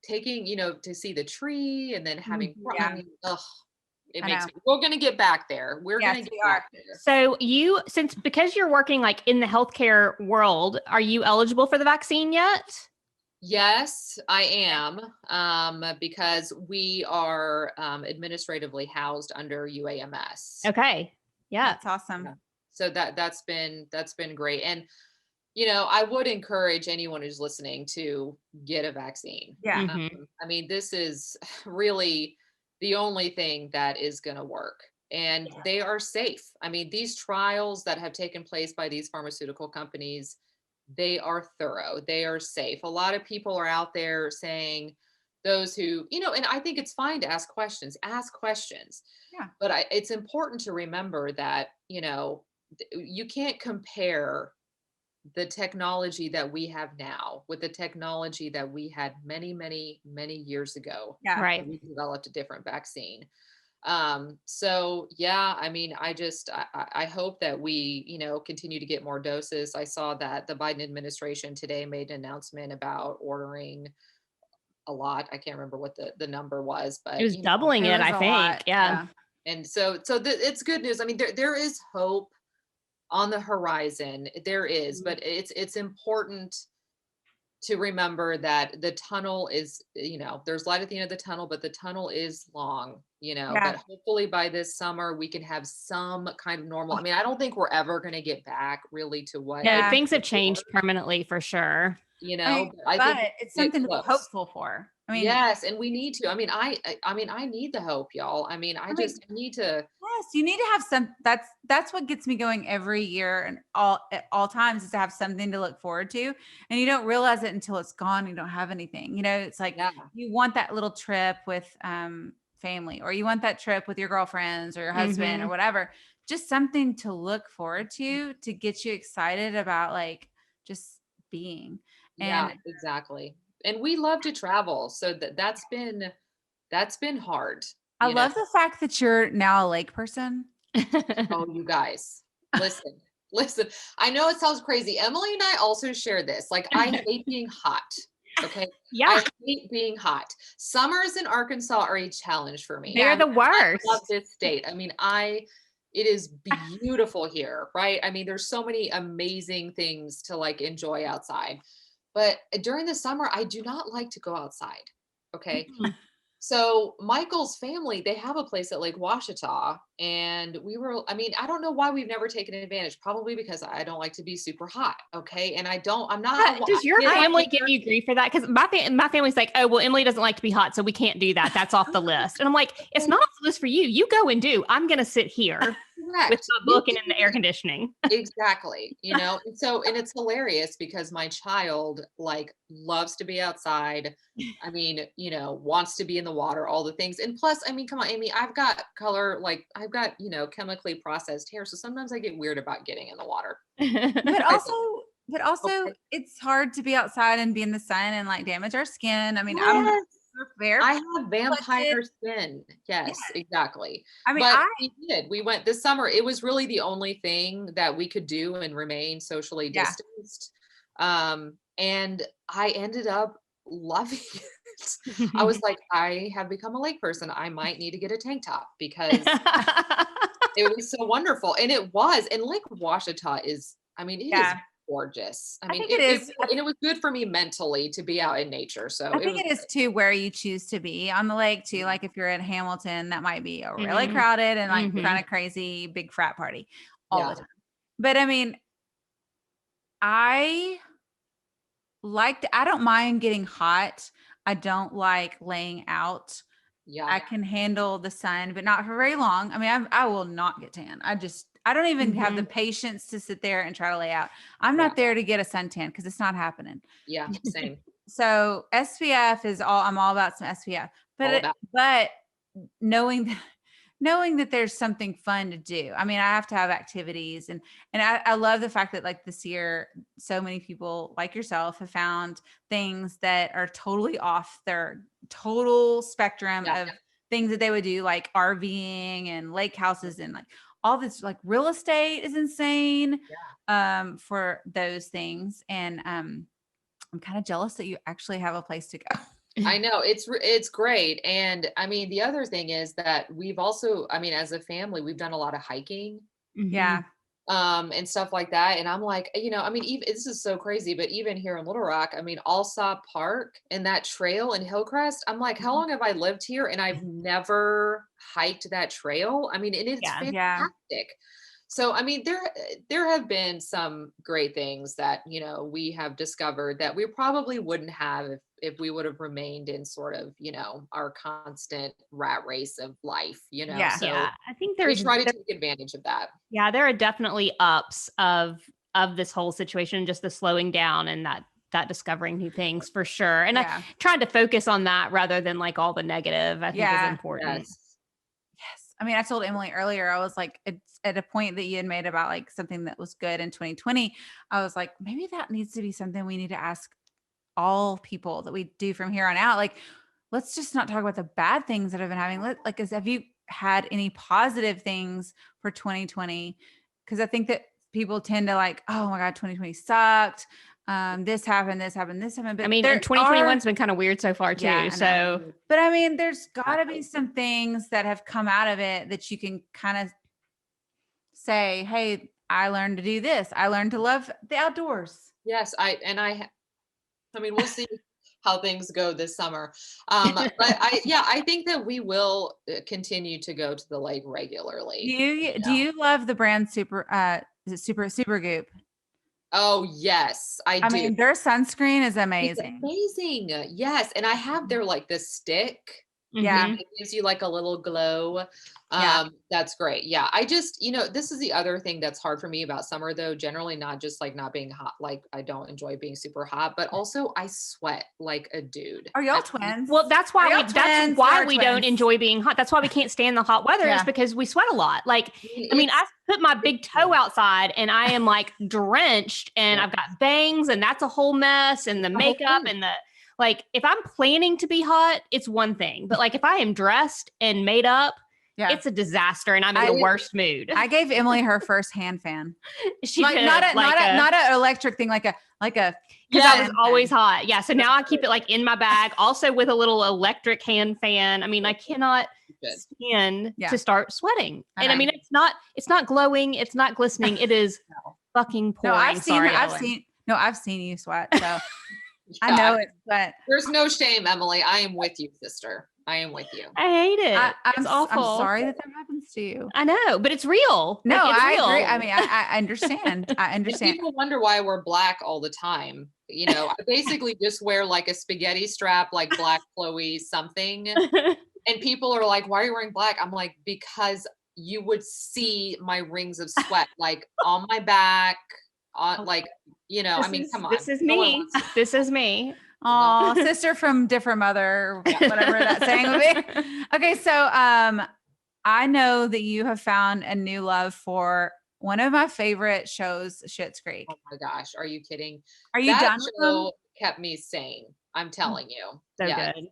taking, to see the tree and then having, Yeah. I mean, ugh, it I makes know. we're going to get back there. We're Yes, going to we get are. back there. So because you're working like in the healthcare world, are you eligible for the vaccine yet? Yes, I am, because we are administratively housed under UAMS. Okay. Yeah. That's awesome. Yeah. So that's been great. And I would encourage anyone who's listening to get a vaccine. Yeah. I mean, this is really the only thing that is going to work. And they are safe. I mean, these trials that have taken place by these pharmaceutical companies, they are thorough. They are safe. A lot of people are out there saying those who, and I think it's fine to ask questions. Yeah. But it's important to remember that, you can't compare the technology that we have now with the technology that we had many, many, many years ago. Yeah. Right. We developed a different vaccine. So yeah, I mean, I hope that we, continue to get more doses. I saw that the Biden administration today made an announcement about ordering a lot. I can't remember what the number was, but It was doubling it, I was a think. lot. Yeah. and so it's good news. I mean, there is hope on the horizon. There is, but it's important to remember that the tunnel is, there's light at the end of the tunnel, but the tunnel is long, but hopefully by this summer we can have some kind of normal. I mean, I don't think we're ever going to get back really to what. No, things have changed permanently for sure. I mean, but I but think we it's get something to be close. hopeful for. I mean, Yes, and we need to. I need the hope, y'all. I I mean, just need to. yes, you need to have that's what gets me going every year and all at all times is to have something to look forward to. And you don't realize it until it's gone. You don't have anything. It's like Yeah, you want that little trip with family, or you want that trip with your girlfriends or your husband or Mhm. whatever. Just something to look forward to get you excited about like just being. yeah, And exactly. And we love to travel, so that's been hard, I you know. love the fact that you're now a lake person. Oh, you guys, listen, listen. I know it sounds crazy. Emily and I also share this. Like, I hate being hot. Okay. Yeah, I hate being hot. Summers in Arkansas are a challenge for me. they're Yeah. the I love worst. this state. It is beautiful here, right? I mean, there's so many amazing things to like enjoy outside. But during the summer, I do not like to go outside. Okay. Mhm. So Michael's family, they have a place at Lake Washita, and I don't know why we've never taken advantage. Probably because I don't like to be super hot. Okay. And I'm not, Does your I family get give you grief for that? Because my family's like, oh, well, Emily doesn't like to be hot, so we can't do that. That's off the list. And I'm like, it's it. not off the list for you. You go and do. I'm going to sit here with Correct. my book and in the air conditioning. Exactly. And it's hilarious because my child like loves to be outside. I mean, wants to be in the water, all the things. And plus, I mean, come on, Amy, I've got, chemically processed hair. So sometimes I get weird about getting in the water. But I also, but also, Okay. it's hard to be outside and be in the sun and like damage our skin. I mean, I'm Yes. very I have afflicted. vampire skin. Yeah. Yes, exactly. I mean, But we did. We went this summer. It was really the only thing that we could do and remain socially yeah. distanced. And I ended up loving it. I was like, I have become a lake person. I might need to get a tank top because it was so wonderful. And it was. And Lake Washita it is Yeah. gorgeous. I I mean, think it is. and it was good for me mentally to be out in nature. So I it think was it is too where you choose to be on the lake too. Like if you're in Hamilton, that might be a really Mhm. crowded and like kind Mhm. of crazy big frat party all the yeah. time. But I mean, I I don't mind getting hot. I don't like laying out. Yeah. I can handle the sun, but not for very long. I mean, I will not get tan. I don't even have the Mhm. patience to sit there and try to lay out. I'm Yeah. not there to get a suntan because it's not happening. Yeah, same. So SPF is I'm all about some SPF, All about but knowing that knowing that there's something fun to do. I mean, I have to have activities and I love the fact that like this year, so many people like yourself have found things that are totally off their total spectrum yeah, of things that they would do, like RVing and lake houses and like all this like real estate is insane yeah. for those things. And I'm kind of jealous that you actually have a place to go. I know it's great. And I mean, the other thing is that we've also, as a family, we've done a lot of hiking, Yeah. Mhm. and stuff like that. And I'm like, even this is so crazy, but even here in Little Rock, Allsop Park and that trail in Hillcrest, I'm like, how long have I lived here? And I've never hiked that trail. And it's Yeah. Yeah. fantastic. So, there have been some great things that, we have discovered that we probably wouldn't have if we would have remained in sort of, our constant rat race of life, Yeah. so Yeah. I think we try to take advantage of that. there are definitely ups of this whole situation, just the slowing down and that discovering new things for sure. And I Yeah. tried to focus on that rather than like all the negative, I think is Yeah. important. Yes. Yes. I mean, I told Emily earlier, I was like, it's at a point that you had made about like something that was good in 2020. I was like, maybe that needs to be something we need to ask all people that we do from here on out. Like, let's just not talk about the bad things that I've been having. Have you had any positive things for 2020? Because I think that people tend to like, oh my God, 2020 sucked. This happened, this happened, this happened. I But mean, there and 2021 are, has been kind of weird so far yeah, too. I know. So But I mean, there's got to be Exactly. some things that have come out of it that you can kind of say, hey, I learned to do this. I learned to love the outdoors. Yes, we'll see how things go this summer. But I think that we will continue to go to the lake Do regularly. you You do know? you love the brand Super is it Super Goop? Oh, yes, I I do. mean, their sunscreen is It's amazing. amazing. Yes, and I have their, like, the stick. Yeah. Mhm. It gives you like a little glow. Yeah. That's great. Yeah. I just, this is the other thing that's hard for me about summer though, generally not just like not being hot. Like I don't enjoy being super hot, but also I sweat like a dude. Are y'all I mean, twins? Well, that's Are why y'all that's twins? why We're we don't twins. enjoy being hot. That's why we can't stand the hot weather is Yeah. because we sweat a lot. Like, I mean, I it's put my big toe outside and I am like drenched and Yeah. I've got bangs and that's a whole mess and the the whole makeup thing. and like, if I'm planning to be hot, it's one thing. But like, if I am dressed and made up, Yeah. it's a disaster and I'm in the worst mood. I gave Emily her first hand fan. She Like did, not like an electric thing, like a because Yeah. I was always hot. Yeah. So now I keep it like in my bag, also with a little electric hand fan. I mean, I cannot Good. stand Yeah. to start sweating. I And I know. mean, it's not glowing, it's not glistening, it is No. fucking pouring. No, I've Sorry, I've seen you sweat. So I Yeah, know it, but There's no shame, Emily. I am with you, sister. I am with you. I hate it. I'm It's awful. sorry that happens to you. I know, but it's real. No, Like, it's I real. agree. I mean, I understand. I And understand. people wonder why I wear black all the time. I basically just wear like a spaghetti strap, like black flowy something. And people are like, why are you wearing black? I'm like, because you would see my rings of sweat, like on my back, on like, I mean, come on. This is No one me. wants to- This is me. Oh, sister from different mother, whatever that saying would be. Okay, so I know that you have found a new love for one of my favorite shows, Schitt's Creek. Oh my gosh, are you kidding? Are you That done with them? show kept me sane. I'm telling you. So Yes, good.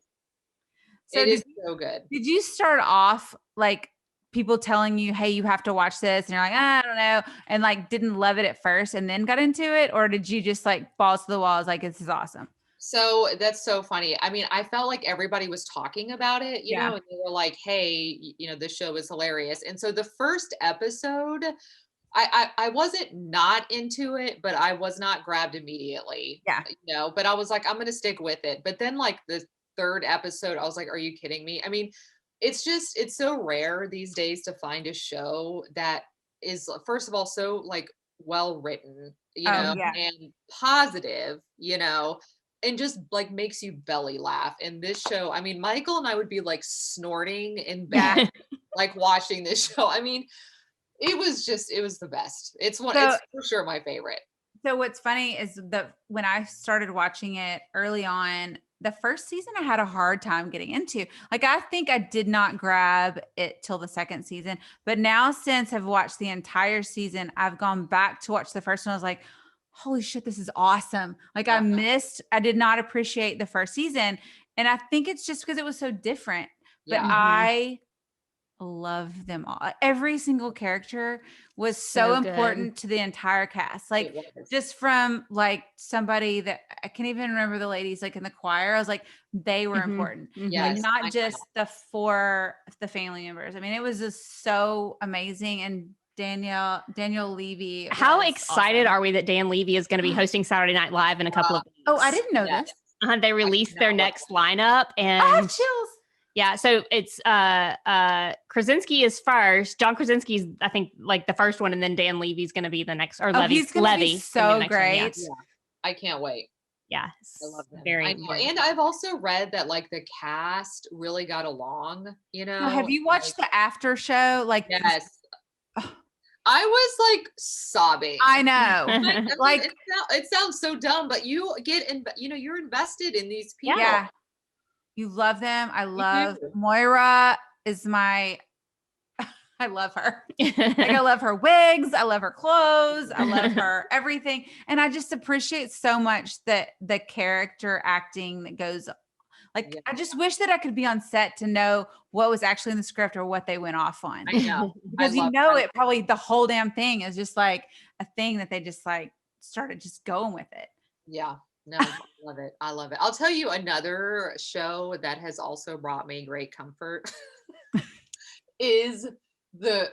So it is so good. did you start off like people telling you, hey, you have to watch this, and you're like, I don't know, and like didn't love it at first and then got into it, or did you just like balls to the walls like this is awesome? So that's so funny. I mean, I felt like everybody was talking about it, Yeah. and they were like, hey, this show is hilarious. And so the first episode, I wasn't not into it, but I was not grabbed immediately. Yeah. But I was like, I'm gonna stick with it. But then like the third episode, I was like, are you kidding me? I mean, it's so rare these days to find a show that is first of all so like well written, Oh, yeah. and positive, and just like makes you belly laugh. And this show, I mean, Michael and I would be like snorting in bed, like watching this show. I mean, it was the best. It's for sure my favorite. So what's funny is when I started watching it early on, the first season I had a hard time getting into. Like I think I did not grab it till the second season, but now since I've watched the entire season, I've gone back to watch the first one. I was like, holy shit, this is awesome. Like I did not appreciate the first season. And I think it's just because it was so different, but Yeah. I love them all. Every single character was so So good. important to the entire cast. Like It was. just from like somebody that I can't even remember the ladies like in the choir. I was like, they were Mhm. important. Mhm. Yes, Like I not just the family members. I mean, it was just so amazing. And Daniel Levy. How was excited awesome. are we that Dan Levy is going to be hosting Saturday Night Live in a couple of weeks? Oh, I didn't know Yes. this. They released their cannot wait. next lineup I have and chills. yeah, so it's Krasinski is first. John Krasinski's I think like the first one, and then Dan Levy's going to be the next, or Levy. He's gonna be Levy's gonna so the next one, yeah. great. Yeah. I can't wait. Yeah, I love them. very, I know. very And I've also read that like the cast really got along, Now, have you watched the after show? Like, Yes. I was like sobbing. I know. I mean, like, it sounds so dumb, but you get you're invested in these people. yeah, you love them. I love do. Moira is my. I love her. Like I love her wigs. I love her clothes. I love her everything, and I just appreciate so much that the character acting that goes. Like Yeah. I just wish that I could be on set to know what was actually in the script or what they went off on. I know. Because it probably the whole damn thing is just like a thing that they just like started just going with it. Yeah. No, I love it. I love it. I'll tell you another show that has also brought me great comfort is the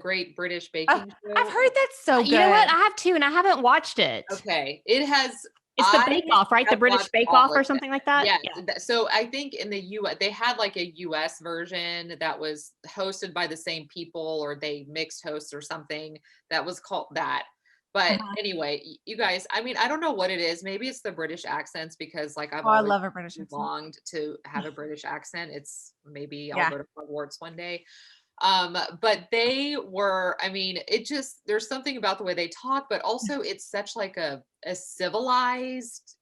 Great British Baking Show. I've heard that's so good. You know what? I have too, and I haven't watched it. Okay. It has. It's the Bake Off, right? The have British watched Bake all Off of or it. something like that? Yes. Yeah. So I think in the US, they had like a US version that was hosted by the same people, or they mixed hosts or something that was called that. But anyway, you guys, I mean, I don't know what it is. Maybe it's the British accents because like I've Oh, I always love a British accent. longed to have a British accent. It's maybe I'll Yeah. go to Hogwarts one day. But they were, I mean, it just, there's something about the way they talk, but also it's such like a civilized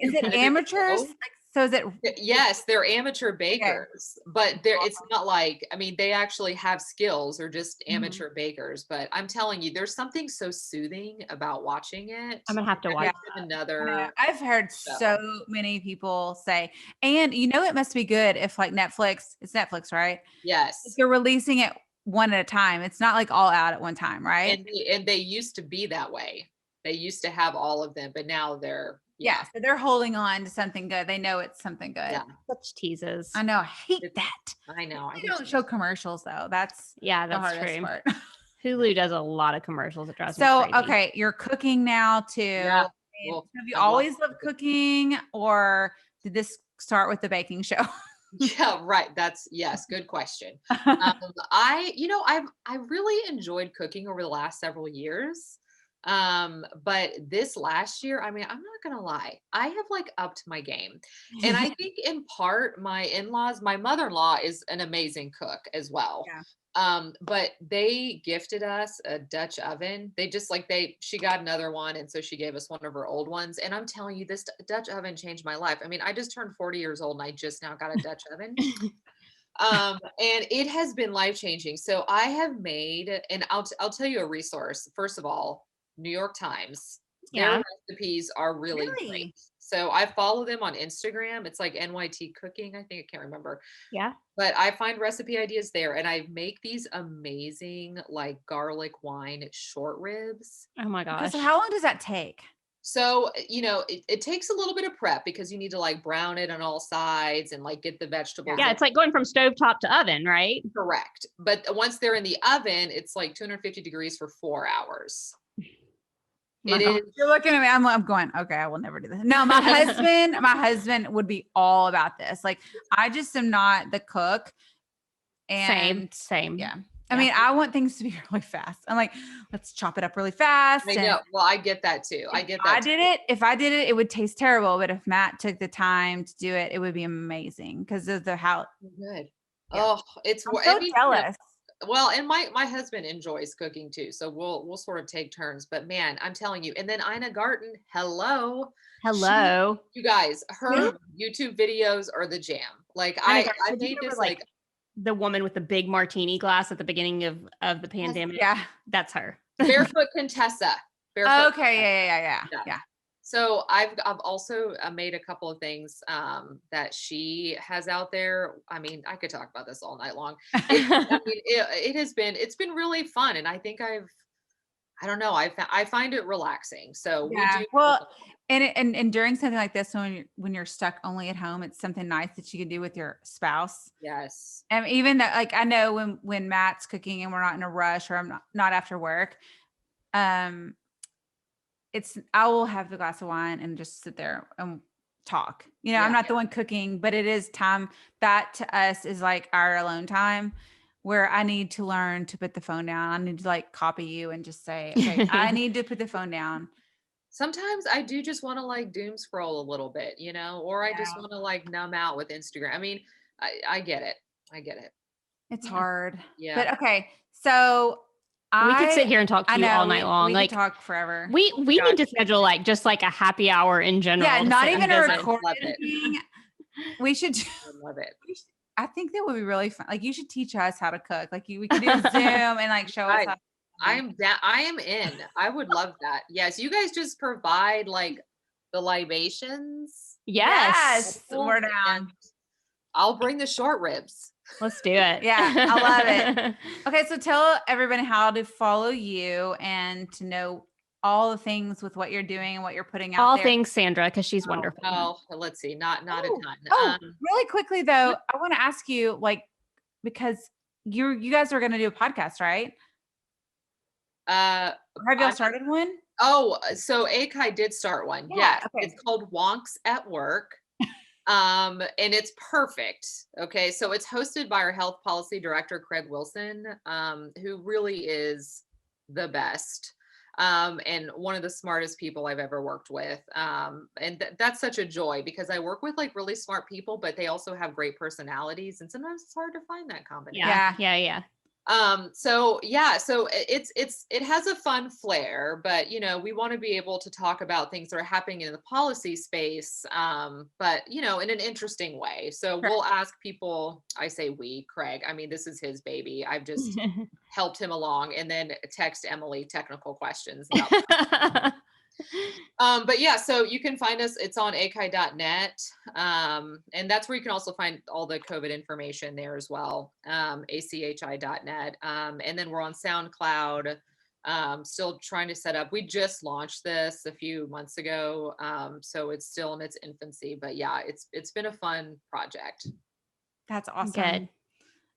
Is it amateurs? show. Like, so is it? Yes, they're amateur Okay. bakers, but it's not like, I mean, they actually have skills or just Mhm. amateur bakers, but I'm telling you, there's something so soothing about watching it. I'm gonna have to That watch. makes it another I've heard show. so many people say, and you know, it must be good if like Netflix, it's Netflix, right? Yes. If they're releasing it one at a time. It's not like all out at one time, right? And they used to be that way. They used to have all of them, but now they're Yeah. So they're holding on to something good. They know it's something good. Yeah. Such teases. I know. I hate It's- that. I know. I They do don't too. show commercials though. That's the That's hardest true. part. Hulu does a lot of commercials. It drives me So, crazy. okay, you're cooking now too. Yeah. And Well, have you I love always loved cooking, or did this start with the baking show? Yeah, right. Yes, good question. I really enjoyed cooking over the last several years. But this last year, I mean, I'm not gonna lie, I have like upped my game. And I think in part my in-laws, my mother-in-law is an amazing cook as well. Yeah. But they gifted us a Dutch oven. She got another one, and so she gave us one of her old ones. And I'm telling you, this Dutch oven changed my life. I mean, I just turned 40 years old and I just now got a Dutch oven. And it has been life-changing. So I have made, and I'll tell you a resource. First of all, New York Times. Yeah. Their recipes are really great. So I follow them on Instagram. It's like NYT Cooking, I think. I can't remember. Yeah. But I find recipe ideas there, and I make these amazing like garlic wine short ribs. Oh my Okay, gosh. so how long does that take? So, it takes a little bit of prep because you need to like brown it on all sides and like get the vegetables. Yeah, it's like going from stovetop to oven, right? Correct. But once they're in the oven, it's like 250 degrees for 4 hours. It is. You're looking at me. I'm going, okay, I will never do this. No, my husband would be all about this. Like, I just am not the cook. And Same. yeah. I mean, I want things to be really fast. I'm like, let's chop it up really fast. I know. Well, I get that too. If I did it, it would taste terrible. But if Matt took the time to do it, it would be amazing because of how good. Yeah. Oh, it's I'm so jealous. Well, and my husband enjoys cooking too, so we'll sort of take turns. But man, I'm telling you. And then Ina Garten, hello, you guys, her YouTube videos are the jam. Like I made this like the woman with the big martini glass at the beginning of the pandemic. Yeah, that's her. Barefoot Contessa. Okay, yeah. So I've also made a couple of things that she has out there. I mean, I could talk about this all night long. It's been really fun, and I think I don't know, I find it relaxing. So yeah. we do. Well, and during something like this, when you're stuck only at home, it's something nice that you can do with your spouse. Yes. And even that, like I know when Matt's cooking and we're not in a rush or I'm not after work, I will have the glass of wine and just sit there and talk. You know, I'm not the one cooking, but it is time that to us is like our alone time where I need to learn to put the phone down. I need to like copy you and just say, okay, I need to put the phone down. Sometimes I do just want to like doom scroll a little bit, or I just want to like numb out with Instagram. I mean, I get it. It's hard. Yeah. But okay. So we could sit here and talk to you all night long. We like could talk forever. We need to schedule just like a happy hour in general. Yeah, not even a recorded thing. We should. I love it. I think that would be really fun. Like you should teach us how to cook. Like we could do a Zoom and like show us how. I am in. I would love that. Yes, you guys just provide like the libations. Yes, we're down. I'll bring the short ribs. Let's do it. Yeah, I love it. Okay, so tell everybody how to follow you and to know all the things with what you're doing and what you're putting out all there. Things Sandra, because she's wonderful. Oh, let's see. Not a ton. Really quickly though, I want to ask you, like, because you guys are going to do a podcast, right? Have y'all started one? Oh, so Akai did start one. Yeah. Okay. It's called Wonks at Work. And it's perfect. Okay. So it's hosted by our health policy director, Craig Wilson, who really is the best. And one of the smartest people I've ever worked with. And that's such a joy because I work with like really smart people, but they also have great personalities. And sometimes it's hard to find that combination. Yeah. So yeah, so it has a fun flair, but we want to be able to talk about things that are happening in the policy space, but in an interesting way. So we'll ask people, I say we, Craig, I mean, this is his baby. I've just helped him along, and then text Emily technical questions about but yeah, so you can find us, it's on achi.net. And that's where you can also find all the COVID information there as well. ACHI.net. And then we're on SoundCloud, still trying to set up. We just launched this a few months ago. So it's still in its infancy, but yeah, it's been a fun project. That's awesome. Good.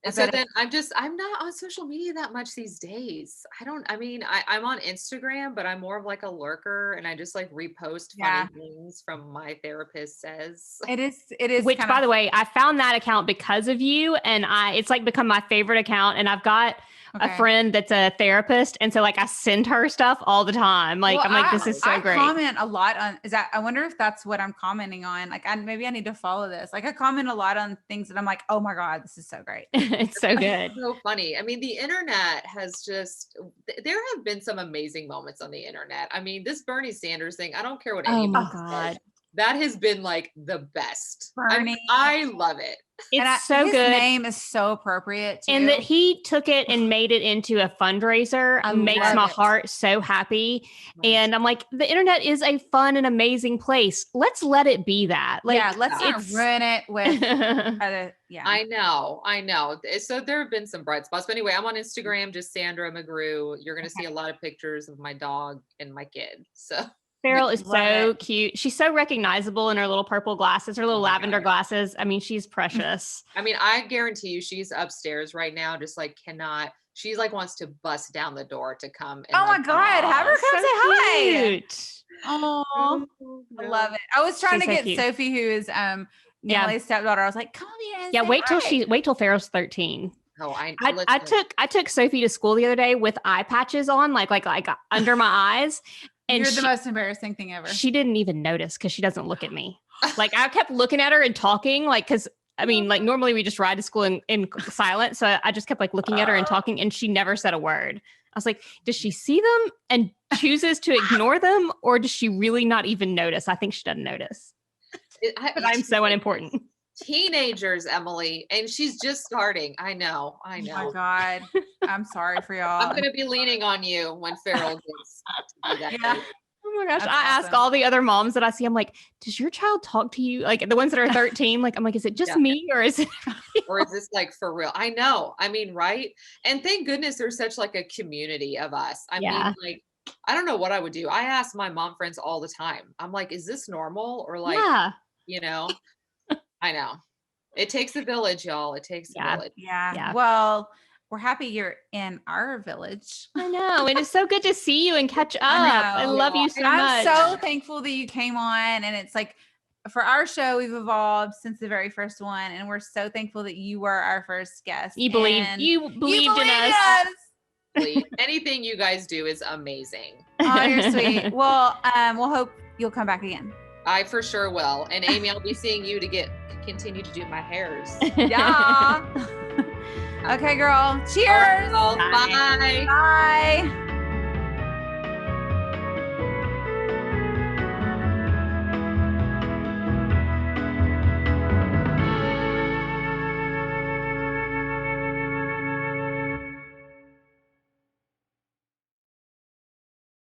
And so then I'm not on social media that much these days. I'm on Instagram, but I'm more of like a lurker, and I just like repost funny things from my therapist says. It is. Which, by the way, I found that account because of you, and it's like become my favorite account. And I've got a friend that's a therapist, and so like I send her stuff all the time. Like I'm like, this is so great. I comment a lot on. I wonder if that's what I'm commenting on. Like, maybe I need to follow this. Like, I comment a lot on things that I'm like, oh my god, this is so great. It's so good. It's so funny. I mean, the internet has there have been some amazing moments on the internet. I mean, this Bernie Sanders thing, I don't care what anyone says. That has been like the best. Bernie. I love it. It's so his good. His name is so appropriate too. And that he took it and made it into a fundraiser makes my heart so happy. And I'm like, the internet is a fun and amazing place. Let's let it be that. Like, let's not ruin it with I know. So there have been some bright spots. But anyway, I'm on Instagram, just Sandra McGrew. You're going to see a lot of pictures of my dog and my kid. So Farrell is so cute. She's so recognizable in her little purple glasses, her little lavender glasses. I mean, she's precious. I mean, I guarantee you she's upstairs right now, just like she like wants to bust down the door to come. And, oh my God. Have her come say hi. Oh, I love it. I was trying to get Sophie, who is Emily's stepdaughter. I was like, come here. Yeah. Wait till Farrell's 13. Oh, I took Sophie to school the other day with eye patches on, like under my eyes. And you're the most embarrassing thing ever. She didn't even notice because she doesn't look at me. Like I kept looking at her and talking, like, because I mean, like normally we just ride to school in silence. So I just kept like looking at her and talking, and she never said a word. I was like, does she see them and chooses to ignore them, or does she really not even notice? I think she doesn't notice. But I'm so unimportant. Teenagers, Emily, and she's just starting. I know. Oh my God. I'm sorry for y'all. I'm going to be leaning on you when Farrell gets to do that. Yeah. Oh my gosh. I ask all the other moms that I see, I'm like, does your child talk to you? Like the ones that are 13, like, I'm like, is it just me or is it? Or is this like for real? I know. I mean, right. And thank goodness there's such like a community of us. I mean, like, I don't know what I would do. I ask my mom friends all the time. I'm like, is this normal? Or like, I know. It takes a village, y'all. It takes a village. Yeah. Well, we're happy you're in our village. I know. And it's so good to see you and catch up. I love you so much. I'm so thankful that you came on. And it's like, for our show, we've evolved since the very first one. And we're so thankful that you were our first guest. You believed in us. Anything you guys do is amazing. Oh, you're sweet. Well, we'll hope you'll come back again. I for sure will. And Amy, I'll be seeing you to continue to do my hairs. Yeah. Okay, girl. Cheers. Right, bye. Bye.